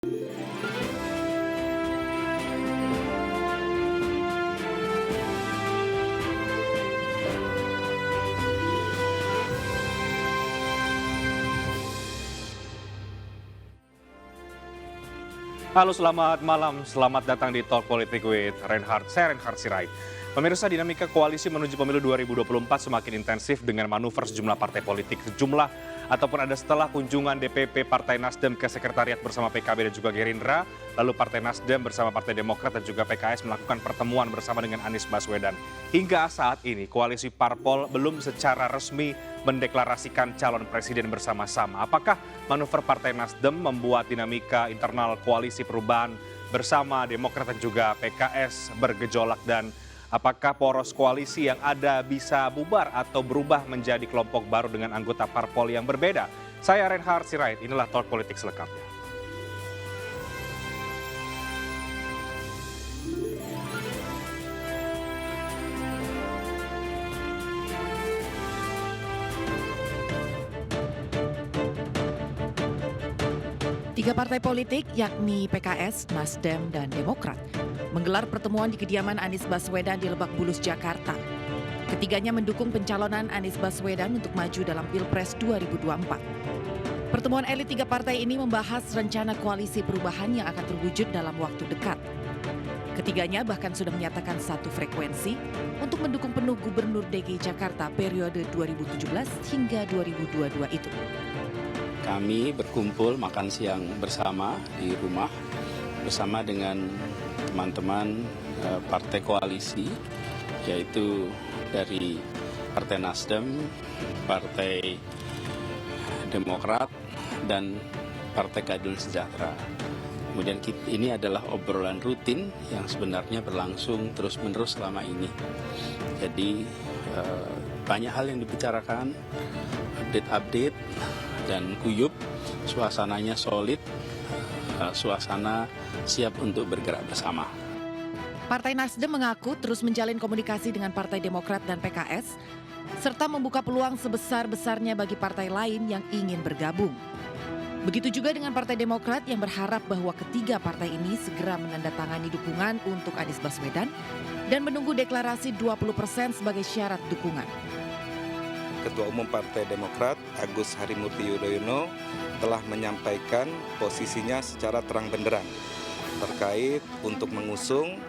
Halo, selamat malam. Selamat datang di Talk Politik with Reinhard. Saya Reinhard Sirait. Pemirsa, dinamika koalisi menuju pemilu 2024 semakin intensif dengan manuver sejumlah partai politik. Setelah kunjungan DPP Partai Nasdem ke Sekretariat bersama PKB dan juga Gerindra, lalu Partai Nasdem bersama Partai Demokrat dan juga PKS melakukan pertemuan bersama dengan Anies Baswedan. Hingga saat ini, koalisi parpol belum secara resmi mendeklarasikan calon presiden bersama-sama. Apakah manuver Partai Nasdem membuat dinamika internal koalisi perubahan bersama Demokrat dan juga PKS bergejolak, dan apakah poros koalisi yang ada bisa bubar atau berubah menjadi kelompok baru dengan anggota parpol yang berbeda? Saya Reinhard Sirait, inilah Talk Politik selengkapnya. Tiga partai politik yakni PKS, Nasdem, dan Demokrat menggelar pertemuan di kediaman Anies Baswedan di Lebak Bulus, Jakarta. Ketiganya mendukung pencalonan Anies Baswedan untuk maju dalam Pilpres 2024. Pertemuan elit tiga partai ini membahas rencana koalisi perubahan yang akan terwujud dalam waktu dekat. Ketiganya bahkan sudah menyatakan satu frekuensi untuk mendukung penuh Gubernur DKI Jakarta periode 2017 hingga 2022 itu. Kami berkumpul makan siang bersama di rumah bersama dengan teman-teman partai koalisi, yaitu dari Partai Nasdem, Partai Demokrat, dan Partai Keadilan Sejahtera. Kemudian ini adalah obrolan rutin yang sebenarnya berlangsung terus-menerus selama ini. Jadi banyak hal yang dibicarakan, update-update, dan guyup, suasananya solid, suasana siap untuk bergerak bersama. Partai Nasdem mengaku terus menjalin komunikasi dengan Partai Demokrat dan PKS, serta membuka peluang sebesar-besarnya bagi partai lain yang ingin bergabung. Begitu juga dengan Partai Demokrat yang berharap bahwa ketiga partai ini segera menandatangani dukungan untuk Anies Baswedan dan menunggu deklarasi 20% sebagai syarat dukungan. Ketua Umum Partai Demokrat Agus Harimurti Yudhoyono telah menyampaikan posisinya secara terang benderang terkait untuk mengusung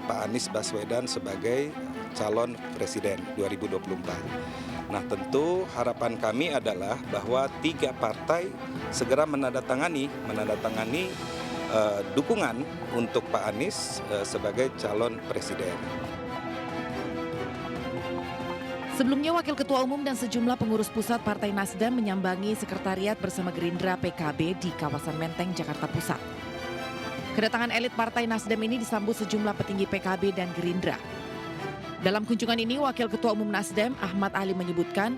Pak Anies Baswedan sebagai calon presiden 2024. Nah, tentu harapan kami adalah bahwa tiga partai segera menandatangani dukungan untuk Pak Anies sebagai calon presiden. Sebelumnya, Wakil Ketua Umum dan sejumlah pengurus pusat Partai Nasdem menyambangi sekretariat bersama Gerindra PKB di kawasan Menteng, Jakarta Pusat. Kedatangan elit Partai Nasdem ini disambut sejumlah petinggi PKB dan Gerindra. Dalam kunjungan ini, Wakil Ketua Umum Nasdem Ahmad Ali menyebutkan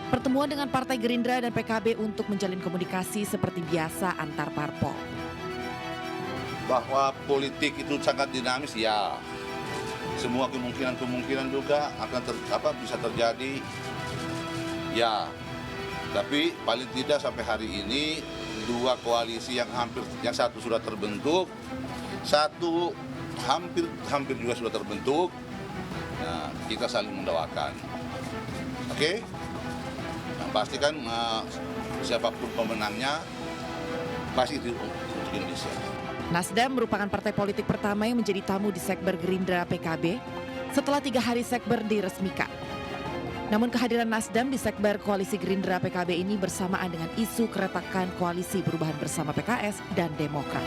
pertemuan dengan Partai Gerindra dan PKB untuk menjalin komunikasi seperti biasa antar parpol. Bahwa politik itu sangat dinamis, ya. Semua kemungkinan juga akan bisa terjadi, ya. Tapi paling tidak sampai hari ini dua koalisi yang satu sudah terbentuk, satu hampir juga sudah terbentuk. Nah, kita saling mendoakan, oke? Nah, pastikan siapapun pemenangnya pasti itu untuk Indonesia. Nasdem merupakan partai politik pertama yang menjadi tamu di Sekber Gerindra PKB setelah 3 hari Sekber diresmikan. Namun kehadiran Nasdem di Sekber Koalisi Gerindra PKB ini bersamaan dengan isu keretakan koalisi perubahan bersama PKS dan Demokrat.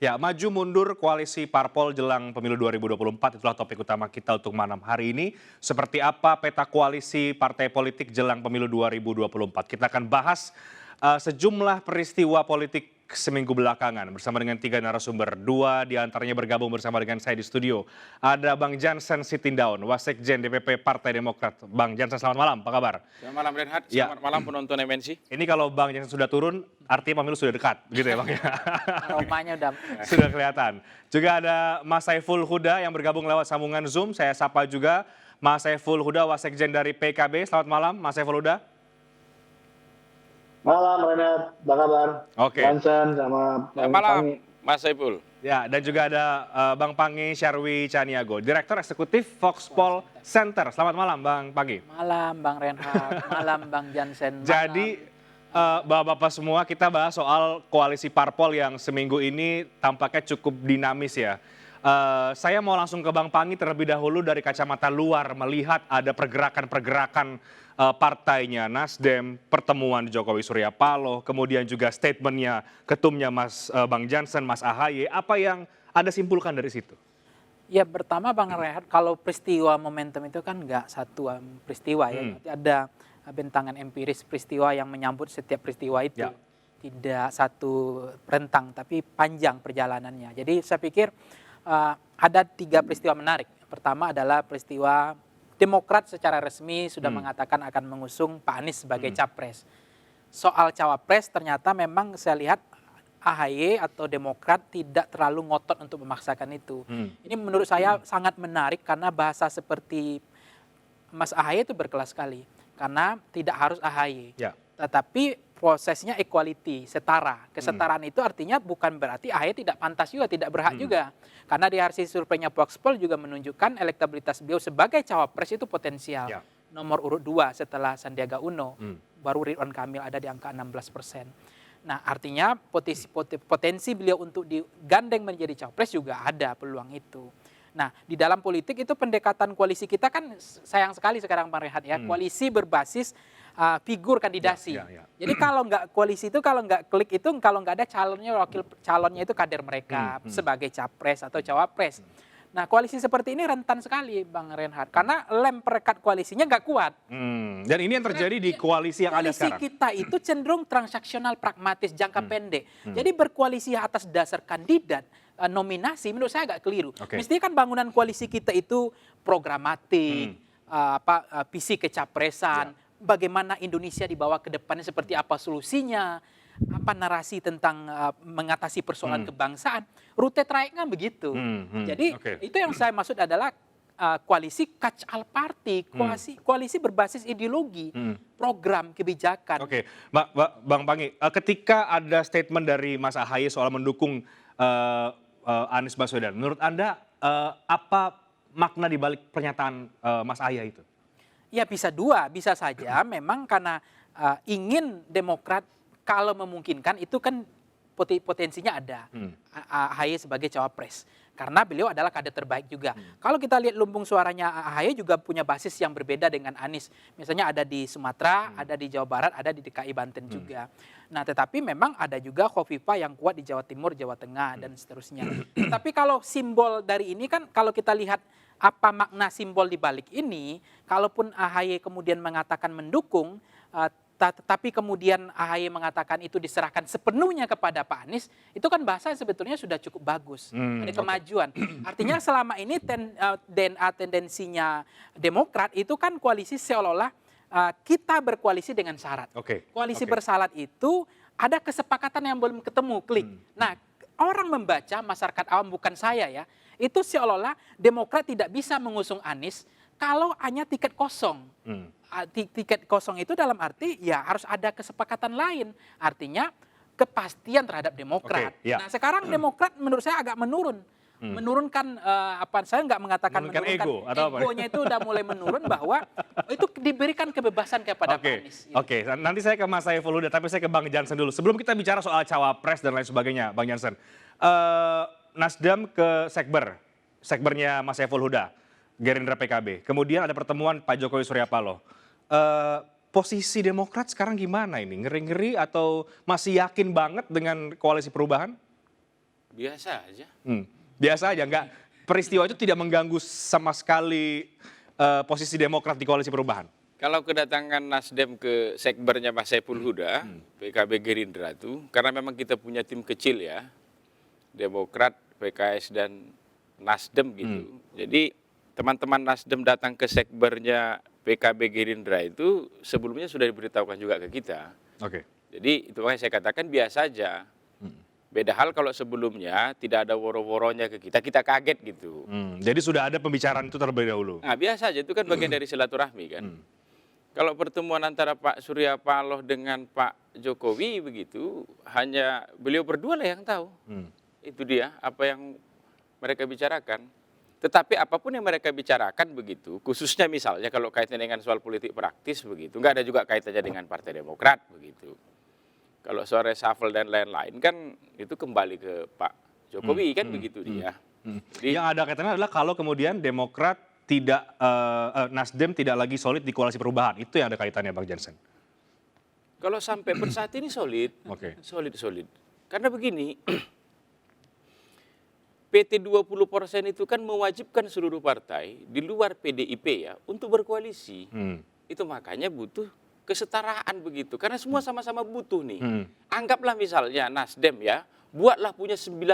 Ya, maju mundur koalisi parpol jelang pemilu 2024 itulah topik utama kita untuk malam hari ini. Seperti apa peta koalisi partai politik jelang pemilu 2024? Kita akan bahas sejumlah peristiwa politik seminggu belakangan bersama dengan 3 narasumber. 2 diantaranya bergabung bersama dengan saya di studio. Ada Bang Jansen Sitindaun, Wasekjen DPP Partai Demokrat. Bang Jansen, selamat malam, apa kabar? Selamat malam Reinhard, selamat malam penonton MNC. Ini kalau Bang Jansen sudah turun, artinya pemilu sudah dekat, gitu ya Bang? Rumahnya udah Sudah kelihatan. Juga ada Mas Saiful Huda yang bergabung lewat sambungan Zoom. Saya sapa juga Mas Saiful Huda, Wasekjen dari PKB. Selamat malam, Mas Saiful Huda. Malam Renat, apa kabar? Oke. Johnson sama Bang Malam, Pangi. Mas Saiful. Ya, dan juga ada Bang Pangi Syarwi Caniago, Direktur Eksekutif Foxpol Center. Selamat malam, Bang Pangi. Malam Bang Reinhardt, malam Bang Jansen. Jadi, Bapak-Bapak semua, kita bahas soal koalisi parpol yang seminggu ini tampaknya cukup dinamis ya. Saya mau langsung ke Bang Pangi terlebih dahulu dari kacamata luar, melihat ada pergerakan-pergerakan partainya Nasdem, pertemuan Jokowi Surya Paloh, kemudian juga statementnya ketumnya Bang Jansen, Mas AHY. Apa yang Anda simpulkan dari situ? Ya pertama Bang Reinhardt, kalau peristiwa momentum itu kan nggak satu peristiwa ya. Ada bentangan empiris peristiwa yang menyambut setiap peristiwa itu. Ya. Tidak satu rentang, tapi panjang perjalanannya. Jadi saya pikir ada 3 peristiwa menarik. Pertama adalah peristiwa Demokrat secara resmi sudah mengatakan akan mengusung Pak Anies sebagai capres. Soal cawapres ternyata memang saya lihat AHY atau Demokrat tidak terlalu ngotot untuk memaksakan itu. Ini menurut saya sangat menarik karena bahasa seperti Mas AHY itu berkelas sekali. Karena tidak harus AHY. Ya. Tetapi prosesnya equality, setara. Kesetaraan itu artinya bukan berarti AHY tidak pantas juga, tidak berhak juga. Karena di hasil surveinya Foxpol juga menunjukkan elektabilitas beliau sebagai cawapres itu potensial. Ya. Nomor urut 2 setelah Sandiaga Uno, baru Ridwan Kamil ada di angka 16%. Nah artinya potensi beliau untuk digandeng menjadi cawapres juga ada peluang itu. Nah di dalam politik itu pendekatan koalisi kita kan sayang sekali sekarang Bang Rehat ya, koalisi berbasis figur kandidasi. Jadi kalau nggak koalisi itu, kalau nggak klik itu, kalau nggak ada calonnya, wakil calonnya itu kader mereka sebagai capres atau cawapres. Nah koalisi seperti ini rentan sekali Bang Reinhardt, karena lem perekat koalisinya nggak kuat. Dan ini yang terjadi di koalisi yang ada sekarang. Koalisi kita itu cenderung transaksional, pragmatis, jangka pendek. Jadi berkoalisi atas dasar kandidat, nominasi menurut saya agak keliru. Mestinya kan bangunan koalisi kita itu programatik, visi kecapresan, bagaimana Indonesia dibawa ke depannya, seperti apa solusinya, apa narasi tentang mengatasi persoalan kebangsaan, rute trayeknya begitu. Jadi itu yang saya maksud adalah koalisi catch all party, koalisi berbasis ideologi, program, kebijakan. Oke, Bang Pangi, ketika ada statement dari Mas AHY soal mendukung Anies Baswedan, menurut Anda apa makna di balik pernyataan Mas AHY itu? Ya bisa dua, bisa saja memang karena ingin Demokrat kalau memungkinkan itu kan potensinya ada AHY sebagai cawapres. Karena beliau adalah kader terbaik juga. Kalau kita lihat lumbung suaranya AHY juga punya basis yang berbeda dengan Anies. Misalnya ada di Sumatera, ada di Jawa Barat, ada di DKI Banten juga. Nah tetapi memang ada juga Khofifah yang kuat di Jawa Timur, Jawa Tengah dan seterusnya. Tapi kalau simbol dari ini kan kalau kita lihat apa makna simbol di balik ini, kalaupun AHY kemudian mengatakan mendukung, tapi kemudian AHY mengatakan itu diserahkan sepenuhnya kepada Pak Anies, itu kan bahasa sebetulnya sudah cukup bagus. Ada kemajuan. Artinya selama ini DNA tendensinya Demokrat itu kan koalisi seolah-olah kita berkoalisi dengan syarat. Koalisi bersyarat itu ada kesepakatan yang belum ketemu, klik. Nah orang membaca, masyarakat awam bukan saya ya, itu seolah-olah Demokrat tidak bisa mengusung Anies kalau hanya tiket kosong. Tiket kosong itu dalam arti ya harus ada kesepakatan lain. Artinya kepastian terhadap Demokrat. Nah sekarang Demokrat menurut saya agak menurun. Menurunkan saya nggak mengatakan menurunkan ego, atau egonya itu udah mulai menurun bahwa itu diberikan kebebasan kepada Pak Anies. Nanti saya ke Mas Saiful Huda, tapi saya ke Bang Jansen dulu. Sebelum kita bicara soal cawapres dan lain sebagainya, Bang Jansen. Nasdem ke sekbernya Mas Saiful Huda, Gerindra PKB. Kemudian ada pertemuan Pak Jokowi Surya Paloh. Posisi Demokrat sekarang gimana ini? Ngeri-ngeri atau masih yakin banget dengan koalisi perubahan? Biasa aja. Biasa aja, nggak, peristiwa itu tidak mengganggu sama sekali posisi Demokrat di koalisi perubahan? Kalau kedatangan Nasdem ke sekbernya Mas Saiful Huda, PKB Gerindra itu, karena memang kita punya tim kecil ya, Demokrat, PKS, dan Nasdem gitu. Jadi teman-teman Nasdem datang ke sekbernya PKB Gerindra itu sebelumnya sudah diberitahukan juga ke kita. Jadi itu makanya saya katakan biasa aja. Beda hal kalau sebelumnya tidak ada woro-woronya ke kita, kita kaget gitu. Jadi sudah ada pembicaraan itu terlebih dahulu? Nah biasa aja, itu kan bagian dari silaturahmi kan. Kalau pertemuan antara Pak Surya Paloh dengan Pak Jokowi begitu, hanya beliau berdua lah yang tahu. Itu dia apa yang mereka bicarakan. Tetapi apapun yang mereka bicarakan begitu, khususnya misalnya kalau kaitannya dengan soal politik praktis begitu, nggak ada juga kaitannya dengan Partai Demokrat begitu. Kalau soal reshuffle dan lain-lain kan itu kembali ke Pak Jokowi kan begitu dia. Jadi, Yang ada kaitannya adalah kalau kemudian Demokrat tidak, Nasdem tidak lagi solid di koalisi perubahan. Itu yang ada kaitannya Bang Jansen. kalau sampai per saat ini solid, Oke. solid. Karena begini, PT 20% itu kan mewajibkan seluruh partai di luar PDIP ya untuk berkoalisi. Itu makanya butuh kesetaraan begitu. Karena semua sama-sama butuh nih. Anggaplah misalnya Nasdem ya, buatlah punya 19%.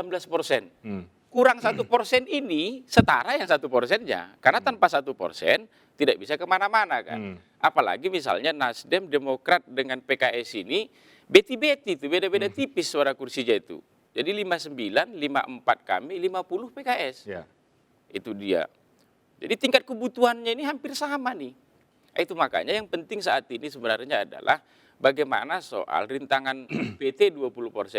Kurang 1% ini setara yang 1%-nya. Karena tanpa 1% tidak bisa kemana-mana kan. Apalagi misalnya Nasdem, Demokrat dengan PKS ini beti-beti itu beda-beda tipis suara kursinya itu. Jadi 59, 54 kami, 50 PKS. Ya. Itu dia. Jadi tingkat kebutuhannya ini hampir sama nih. Itu makanya yang penting saat ini sebenarnya adalah bagaimana soal rintangan PT 20%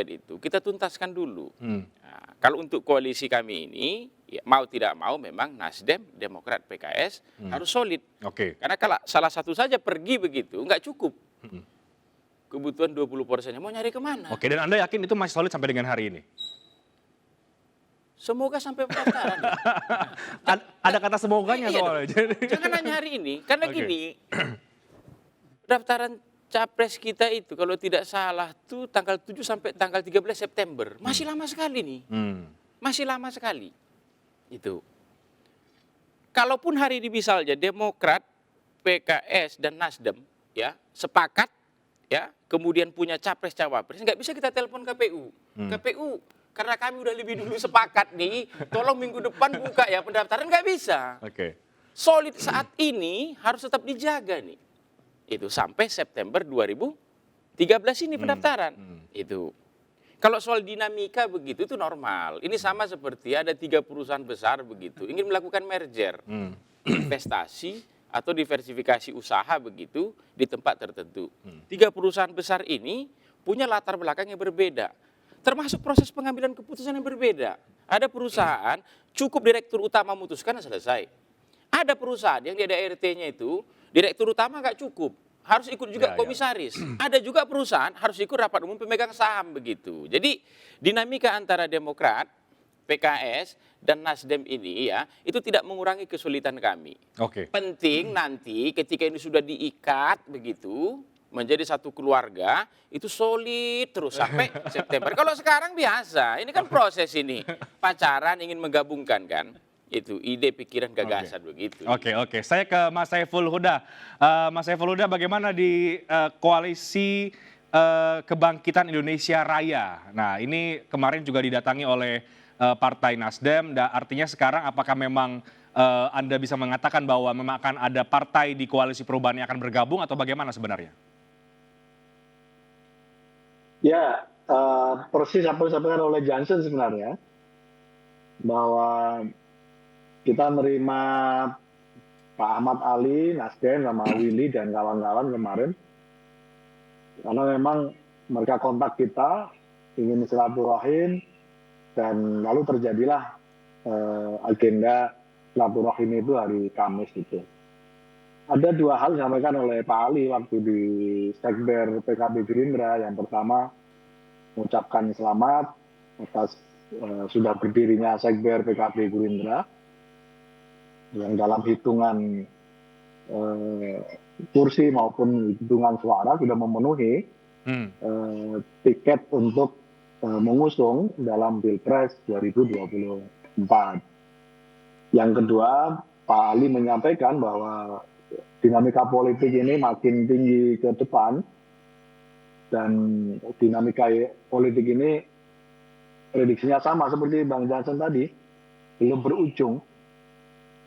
itu kita tuntaskan dulu. Nah, kalau untuk koalisi kami ini, ya, mau tidak mau memang Nasdem, Demokrat, PKS harus solid. Oke. Karena kalau salah satu saja pergi begitu, nggak cukup. Kebutuhan 20%-nya mau nyari kemana? Oke, dan Anda yakin itu masih solid sampai dengan hari ini? Semoga sampai pendaftaran. Ya. Ada kata semoganya Iya soalnya. dong. Jangan hanya hari ini, karena Oke. gini, pendaftaran capres kita itu kalau tidak salah tuh tanggal 7 sampai tanggal 13 September. Masih lama sekali nih. Masih lama sekali. Itu. Kalaupun hari ini misalnya Demokrat, PKS dan Nasdem ya sepakat ya kemudian punya capres cawapres, nggak bisa kita telepon KPU. KPU karena kami udah lebih dulu sepakat nih, tolong minggu depan buka ya pendaftaran, nggak bisa. Oke. Solid saat ini harus tetap dijaga nih. Itu sampai September 2013 ini pendaftaran. Itu. Kalau soal dinamika begitu itu normal. Ini sama seperti ada 3 perusahaan besar begitu ingin melakukan merger, investasi atau diversifikasi usaha begitu di tempat tertentu. 3 perusahaan besar ini punya latar belakang yang berbeda. Termasuk proses pengambilan keputusan yang berbeda. Ada perusahaan cukup direktur utama memutuskan selesai. Ada perusahaan yang di ADRT-nya itu direktur utama nggak cukup, harus ikut juga komisaris. Ada juga perusahaan harus ikut rapat umum pemegang saham begitu. Jadi dinamika antara Demokrat, PKS dan Nasdem ini ya itu tidak mengurangi kesulitan kami. Oke. Penting nanti ketika ini sudah diikat begitu menjadi satu keluarga itu solid terus sampai September. Kalau sekarang biasa, ini kan proses ini pacaran ingin menggabungkan kan. Itu ide, pikiran, gagasan begitu. Oke. Saya ke Mas Saiful Huda. Mas Saiful Huda, bagaimana di koalisi Kebangkitan Indonesia Raya? Nah, ini kemarin juga didatangi oleh Partai Nasdem. Artinya sekarang apakah memang Anda bisa mengatakan bahwa memang akan ada partai di koalisi perubahan yang akan bergabung atau bagaimana sebenarnya? Ya, persis apa yang disampaikan oleh Jansen sebenarnya, bahwa kita menerima Pak Ahmad Ali, Nasdem, sama Willy dan kawan-kawan kemarin, karena memang mereka kontak kita, ingin silaturahim, dan lalu terjadilah agenda silaturahim itu hari Kamis itu. Ada 2 hal disampaikan oleh Pak Ali waktu di Sekber PKB Gerindra. Yang pertama, mengucapkan selamat atas sudah berdirinya Sekber PKB Gerindra, yang dalam hitungan kursi maupun hitungan suara sudah memenuhi tiket untuk mengusung dalam Pilpres 2024. Yang kedua, Pak Ali menyampaikan bahwa dinamika politik ini makin tinggi ke depan, dan dinamika politik ini prediksinya sama seperti Bang Jansen tadi, belum berujung.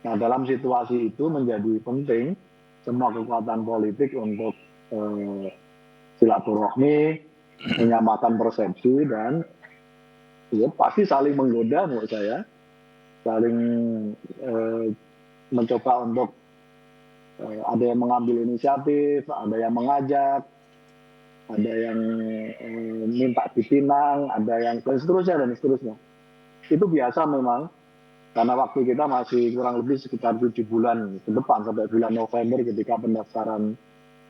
Nah, dalam situasi itu menjadi penting semua kekuatan politik untuk silaturahmi, menyamakan persepsi, dan ya, pasti saling menggoda menurut saya, saling mencoba untuk ada yang mengambil inisiatif, ada yang mengajak, ada yang minta dipinang, ada yang dan seterusnya dan seterusnya. Itu biasa memang, karena waktu kita masih kurang lebih sekitar 7 bulan ke depan sampai bulan November ketika pendaftaran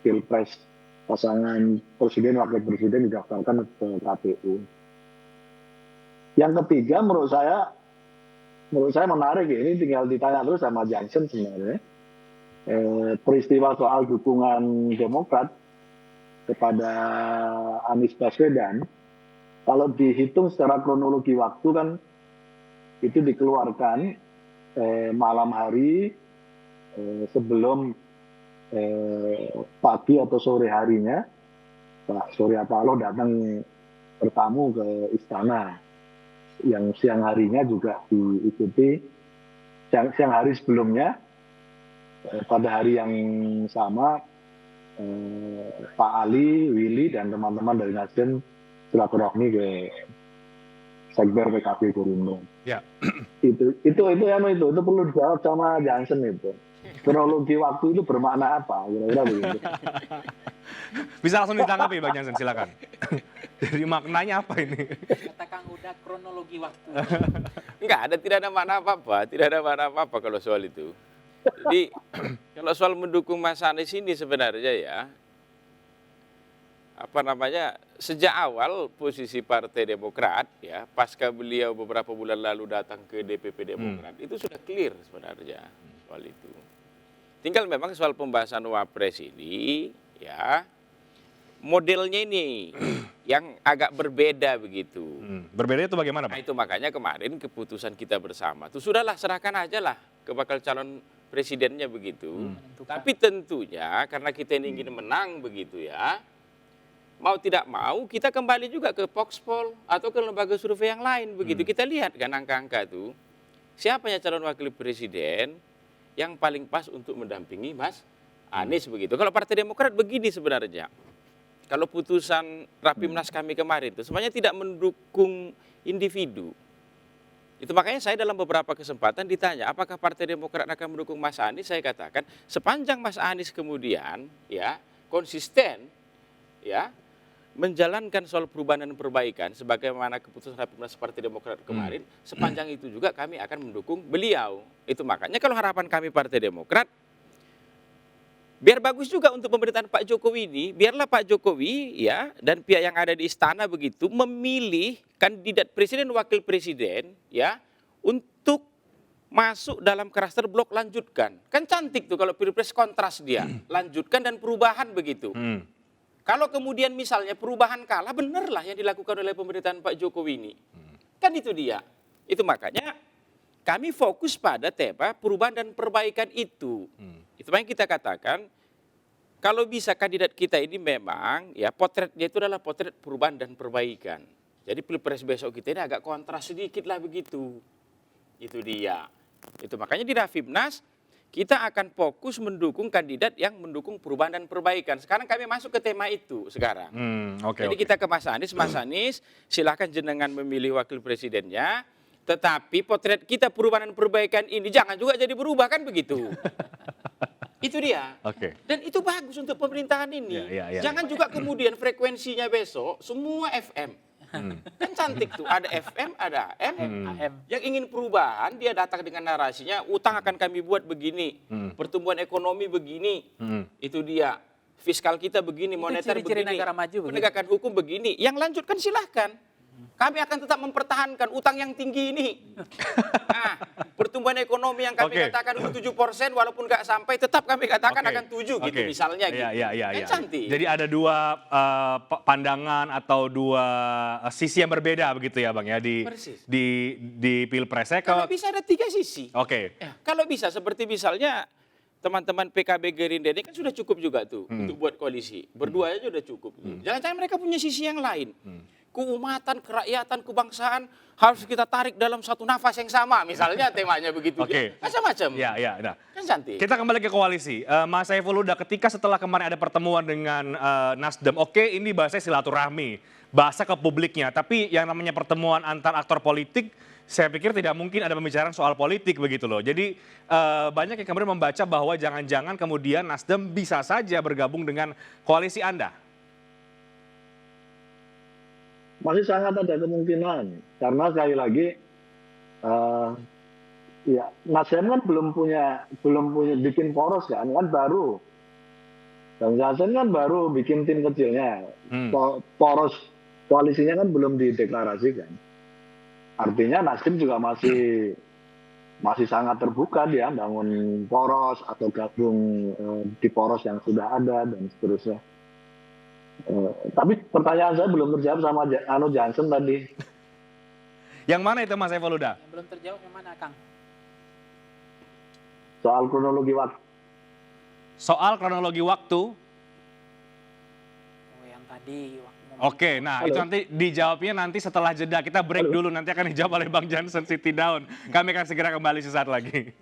Pilpres pasangan presiden wakil presiden didaftarkan ke KPU. Yang ketiga menurut saya menarik ya, ini tinggal ditanya terus sama Johnson sebenarnya. Peristiwa soal dukungan Demokrat kepada Anies Baswedan, kalau dihitung secara kronologi waktu kan itu dikeluarkan malam hari sebelum pagi atau sore harinya Pak Surya Paloh datang bertamu ke istana, yang siang harinya juga diikuti siang hari sebelumnya pada hari yang sama Pak Ali, Willy dan teman-teman dari Nasdem silaturahmi ke Sekber PKB Gerindra. Ya. Itu perlu dijawab sama Johnson itu. Kronologi waktu itu bermakna apa? Kira-kira begitu. Bisa langsung ditanggapi Bang Jansen, silakan. Jadi maknanya apa ini? Kata Kang Uda, kronologi waktu. Enggak, tidak ada makna apa-apa kalau soal itu. Jadi kalau soal mendukung Mas Anies ini sebenarnya ya, sejak awal posisi Partai Demokrat ya, pasca beliau beberapa bulan lalu datang ke DPP Demokrat, itu sudah clear sebenarnya soal itu. Tinggal memang soal pembahasan Wapres ini ya, modelnya ini yang agak berbeda begitu. Berbeda itu bagaimana, Pak? Nah, itu makanya kemarin keputusan kita bersama itu sudahlah, serahkan aja lah ke bakal calon presidennya begitu. Tapi tentunya karena kita ini ingin menang begitu ya, mau tidak mau kita kembali juga ke Voxpol atau ke lembaga survei yang lain begitu. Kita lihat kan angka-angka itu, siapanya calon wakil presiden yang paling pas untuk mendampingi Mas Anies begitu. Kalau Partai Demokrat begini sebenarnya, kalau putusan Rapimnas kami kemarin itu sebenarnya tidak mendukung individu. Itu makanya saya dalam beberapa kesempatan ditanya, apakah Partai Demokrat akan mendukung Mas Anies? Saya katakan, sepanjang Mas Anies kemudian ya konsisten ya menjalankan soal perubahan dan perbaikan sebagaimana keputusan Rapimnas Partai Demokrat kemarin, sepanjang itu juga kami akan mendukung beliau. Itu makanya kalau harapan kami Partai Demokrat, biar bagus juga untuk pemerintahan Pak Jokowi ini, biarlah Pak Jokowi ya dan pihak yang ada di istana begitu memilih kandidat presiden wakil presiden ya untuk masuk dalam klaster blok lanjutkan. Kan cantik tuh kalau Pilpres kontras dia, lanjutkan dan perubahan begitu. Kalau kemudian misalnya perubahan kalah, benerlah yang dilakukan oleh pemerintahan Pak Jokowi ini. Kan itu dia. Itu makanya kami fokus pada tema perubahan dan perbaikan itu. Itu yang kita katakan, kalau bisa kandidat kita ini memang ya potretnya itu adalah potret perubahan dan perbaikan. Jadi Pilpres besok kita ini agak kontras sedikit lah begitu. Itu dia. Itu makanya di Rapimnas kita akan fokus mendukung kandidat yang mendukung perubahan dan perbaikan. Sekarang kami masuk ke tema itu sekarang. Jadi kita ke Mas Anies silakan jenengan memilih wakil presidennya. Tetapi potret kita perubahan dan perbaikan ini jangan juga jadi berubah kan begitu. Itu dia. Dan itu bagus untuk pemerintahan ini. Jangan juga kemudian frekuensinya besok semua FM. Kan cantik tuh, ada FM, ada AM. Yang ingin perubahan, dia datang dengan narasinya, utang akan kami buat begini, pertumbuhan ekonomi begini, itu dia. Fiskal kita begini, moneter begini, negara maju penegakan hukum begini. Yang lanjutkan silahkan. Kami akan tetap mempertahankan utang yang tinggi ini. Nah, pertumbuhan ekonomi yang kami katakan 7% walaupun nggak sampai, tetap kami katakan akan 7 gitu misalnya. Kan cantik. Jadi ada dua pandangan atau dua sisi yang berbeda begitu ya Bang ya di Pilpres. Kalau bisa ada 3 sisi. Kalau bisa seperti misalnya teman-teman PKB Gerindra ini kan sudah cukup juga tuh untuk buat koalisi. Berdua aja sudah cukup. Jangan-jangan mereka punya sisi yang lain. Keumatan, kerakyatan, kebangsaan harus kita tarik dalam satu nafas yang sama. Misalnya temanya begitu. Macam-macam. Kan cantik. Kita kembali ke koalisi. Mas Saiful Huda, ketika setelah kemarin ada pertemuan dengan Nasdem, ini bahasa silaturahmi, bahasa ke publiknya. Tapi yang namanya pertemuan antar aktor politik, saya pikir tidak mungkin ada pembicaraan soal politik begitu loh. Jadi banyak yang kemudian membaca bahwa jangan-jangan kemudian Nasdem bisa saja bergabung dengan koalisi Anda. masih sangat ada kemungkinan karena sekali lagi ya Nasdem kan belum punya bikin poros kan baru. Bang Jansen kan baru bikin tim kecilnya. Poros koalisinya kan belum dideklarasikan. Artinya Nasdem juga masih sangat terbuka dia bangun poros atau gabung di poros yang sudah ada dan seterusnya. Tapi pertanyaan saya belum terjawab sama Jansen tadi. Yang mana itu Mas Saiful Huda? Yang belum terjawab yang mana, Kang? Soal kronologi waktu. Soal kronologi waktu. Oh, yang tadi. Oke, nah itu nanti dijawabnya nanti setelah jeda. Kita break dulu, nanti akan dijawab oleh Bang Jansen Siti Daun. Kami akan segera kembali sesaat lagi.